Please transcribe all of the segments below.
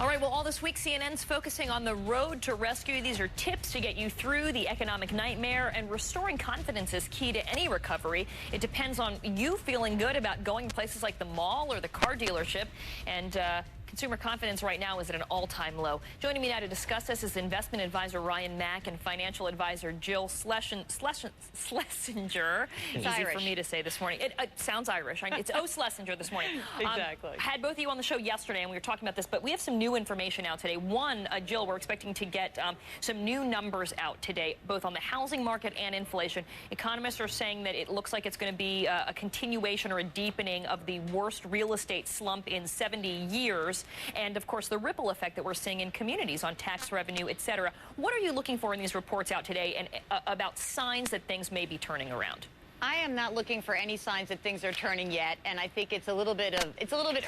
All right, well, all this week, CNN's focusing on the road to rescue. These are tips to get you through the economic nightmare, and restoring confidence is key to any recovery. It depends on you feeling good about going to places like the mall or the car dealership, and consumer confidence right now is at an all-time low. Joining me now to discuss this is investment advisor Ryan Mack and financial advisor Jill Schlesinger. It's easy for me to say this morning. It sounds Irish. It's Schlesinger this morning. Exactly. Had both of you on the show yesterday, and we were talking about this, but we have some new information out today. One, Jill, we're expecting to get some new numbers out today, both on the housing market and inflation. Economists are saying that it looks like it's going to be a continuation or a deepening of the worst real estate slump in 70 years. And, of course, the ripple effect that we're seeing in communities on tax revenue, et cetera. What are you looking for in these reports out today, and about signs that things may be turning around? I am not looking for any signs that things are turning yet, and I think it's a little bit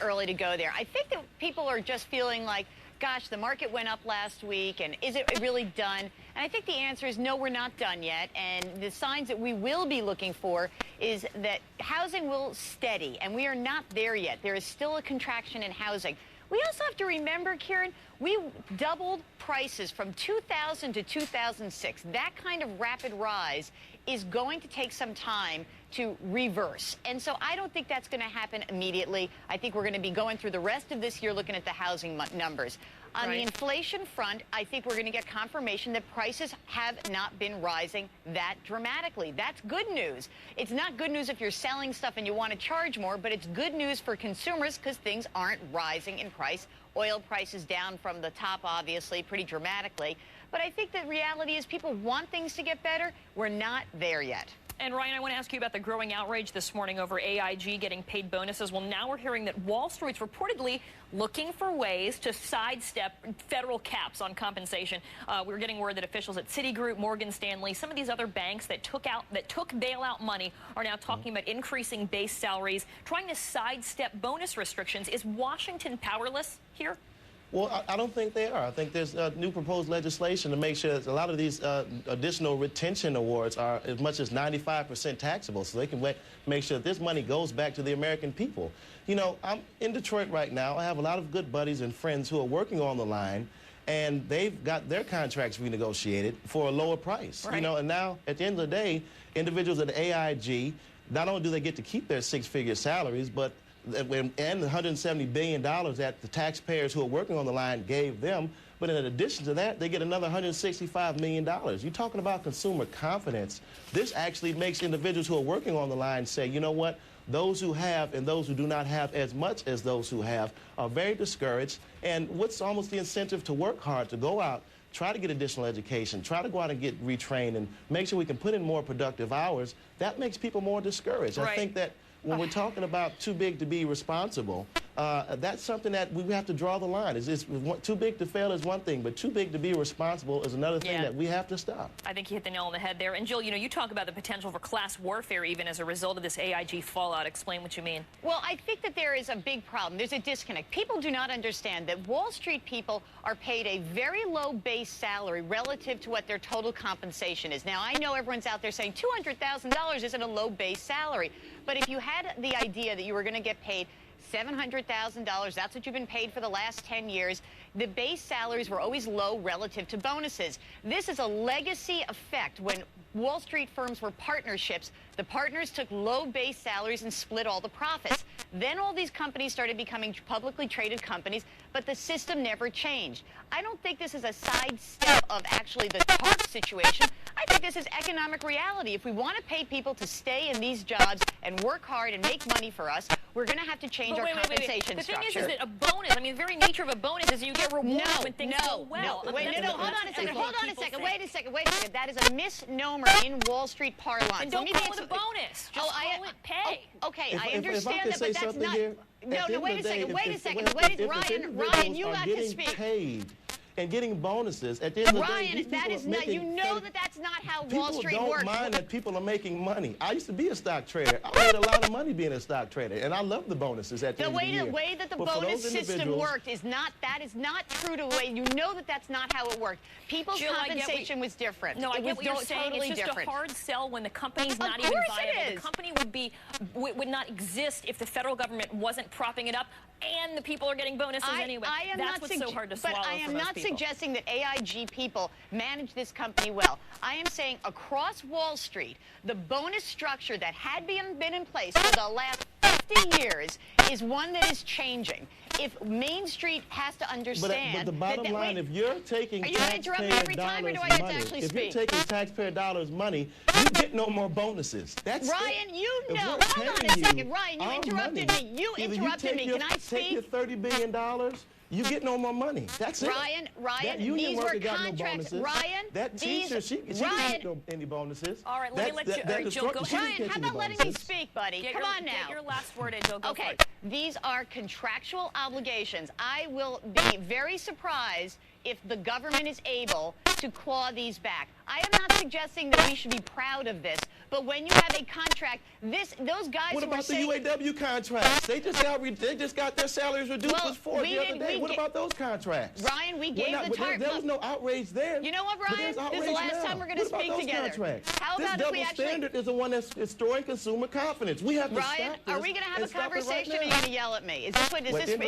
early to go there. I think that people are just feeling like, gosh, the market went up last week, and is it really done? And I think the answer is no, we're not done yet. And the signs that we will be looking for is that housing will steady, and we are not there yet. There is still a contraction in housing. We also have to remember, Kieran, we doubled prices from 2000 to 2006. That kind of rapid rise is going to take some time to reverse. And so I don't think that's going to happen immediately. I think we're going to be going through the rest of this year looking at the housing numbers. On the inflation front, I think we're going to get confirmation that prices have not been rising that dramatically. That's good news. It's not good news if you're selling stuff and you want to charge more, but it's good news for consumers because things aren't rising in price. Oil prices down from the top, obviously, pretty dramatically. But I think the reality is people want things to get better. We're not there yet. And, Ryan, I want to ask you about the growing outrage this morning over AIG getting paid bonuses. Well, now we're hearing that Wall Street's reportedly looking for ways to sidestep federal caps on compensation. We're getting word that officials at Citigroup, Morgan Stanley, some of these other banks that took bailout money are now talking about increasing base salaries, trying to sidestep bonus restrictions. Is Washington powerless here? Well, I don't think they are. I think there's new proposed legislation to make sure that a lot of these additional retention awards are as much as 95% taxable, so they can make sure that this money goes back to the American people. You know, I'm in Detroit right now. I have a lot of good buddies and friends who are working on the line, and they've got their contracts renegotiated for a lower price. Right. You know, and now, at the end of the day, individuals at AIG, not only do they get to keep their six-figure salaries, but and the $170 billion that the taxpayers who are working on the line gave them, but in addition to that, they get another $165 million. You're talking about consumer confidence. This actually makes individuals who are working on the line say, you know what, those who have and those who do not have as much as those who have are very discouraged. And what's almost the incentive to work hard, to go out, try to get additional education, try to go out and get retrained and make sure we can put in more productive hours, that makes people more discouraged. Right. I think that when we're talking about too big to be responsible, that's something that we have to draw the line. Too big to fail is one thing, but too big to be responsible is another thing that we have to stop. I think you hit the nail on the head there. And, Jill, you know, you talk about the potential for class warfare even as a result of this AIG fallout. Explain what you mean. Well, I think that there is a big problem. There's a disconnect. People do not understand that Wall Street people are paid a very low base salary relative to what their total compensation is. Now, I know everyone's out there saying $200,000 isn't a low base salary, but if you had the idea that you were going to get paid $700,000, that's what you've been paid for the last 10 years. The base salaries were always low relative to bonuses. This is a legacy effect. When Wall Street firms were partnerships, the partners took low base salaries and split all the profits. Then all these companies started becoming publicly traded companies, but the system never changed. I don't think this is a sidestep of actually the TARP situation. I think this is economic reality. If we want to pay people to stay in these jobs and work hard and make money for us, we're going to have to change our compensation structure. The thing is that a bonus, I mean, the very nature of a bonus is you get rewarded when things go well. Hold on a second. Wait a second. That is a misnomer in Wall Street parlance. And don't call it a bonus. Just call it pay. Okay, I understand that, but that's not... No, wait a second. Ryan, you got to speak. Paid and getting bonuses at the end of the day. Ryan, that is not, you know that that's not how Wall Street works. People don't mind that people are making money. I used to be a stock trader. I made a lot of money being a stock trader, and I love the bonuses at the end of the year. The way that the bonus system worked is not true to the way, you know that that's not how it worked. People's compensation was different. No, I get what you're saying. It's just a hard sell when the company's not even viable. The company would not exist if the federal government wasn't propping it up. and the people are getting bonuses anyway. That's what's so hard to swallow. But I am for most not people. suggesting that AIG people manage this company well. I am saying across Wall Street, the bonus structure that had been in place for the last 50 years is one that is changing. If Main Street has to understand but the bottom line, if you're taking taxpayer dollars money, if you're taking taxpayer dollars money, you get no more bonuses. That's Ryan, you know. Hold on a second. Ryan, you interrupted me. You interrupted me. Can I speak? Take your $30 billion, you get no more money. That's it. Ryan, that union these worker were got no contracts. bonuses. Ryan, that teacher, she didn't get any bonuses. All right, let me let you, Jill, go. Ryan, how about letting me speak, buddy? Come on now. Get your last word in, Jill. Go for Okay, it. these are contractual obligations. I will be very surprised if the government is able to claw these back. I am not suggesting that we should be proud of this, but when you have a contract, those guys what who about are saying... the UAW contracts? They just got their salaries reduced the other day. What about those contracts? Ryan, we gave the target. There was no outrage there. You know what, Ryan? This is the last time we're going to speak together. How about if we actually... This double standard is the one that's destroying consumer confidence. We have to Ryan, stop this. are we going to have a conversation, or are you now. going to yell at me? Is this productive?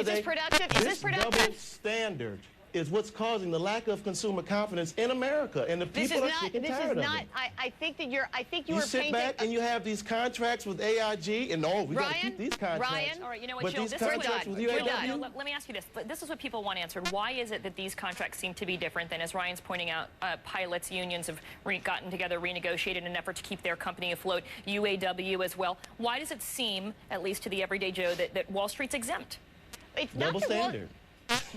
Is this productive? Double standard is what's causing the lack of consumer confidence in America, and the people are sick and tired of it. I think that you are painting... You sit back and you have these contracts with AIG, and we got to keep these contracts. Ryan, all right, you know what, Jill, this is what let me ask you this. This is what people want answered. Why is it that these contracts seem to be different than, as Ryan's pointing out, pilots, unions have gotten together, renegotiated in an effort to keep their company afloat, UAW as well. Why does it seem, at least to the everyday Joe, that Wall Street's exempt? It's double standard.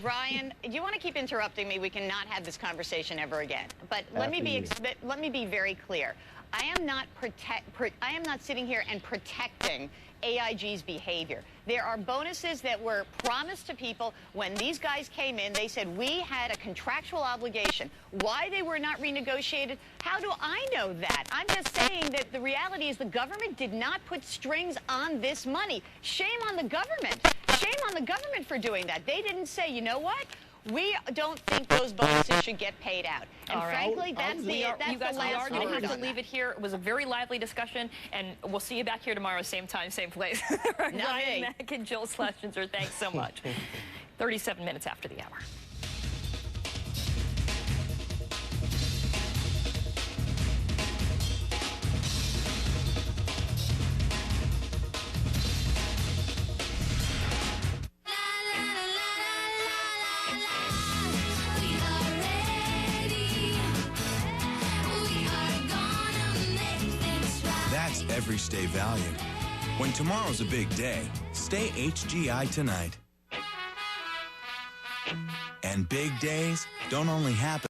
Ryan, do you want to keep interrupting me? We cannot have this conversation ever again. But let me be very clear. I am not sitting here and protecting AIG's behavior. There are bonuses that were promised to people. When these guys came in, they said we had a contractual obligation. Why they were not renegotiated, how do I know that? I'm just saying that the reality is the government did not put strings on this money. Shame on the government. Shame on the government for doing that. They didn't say, you know what? We don't think those bonuses should get paid out. And frankly, that's the last we are going to have to leave it. it here. It was a very lively discussion, and we'll see you back here tomorrow, same time, same place. Ryan, Mack, and Jill Schlesinger, thanks so much. 37 minutes after the hour. That's everyday value. When tomorrow's a big day, stay HGI tonight. And big days don't only happen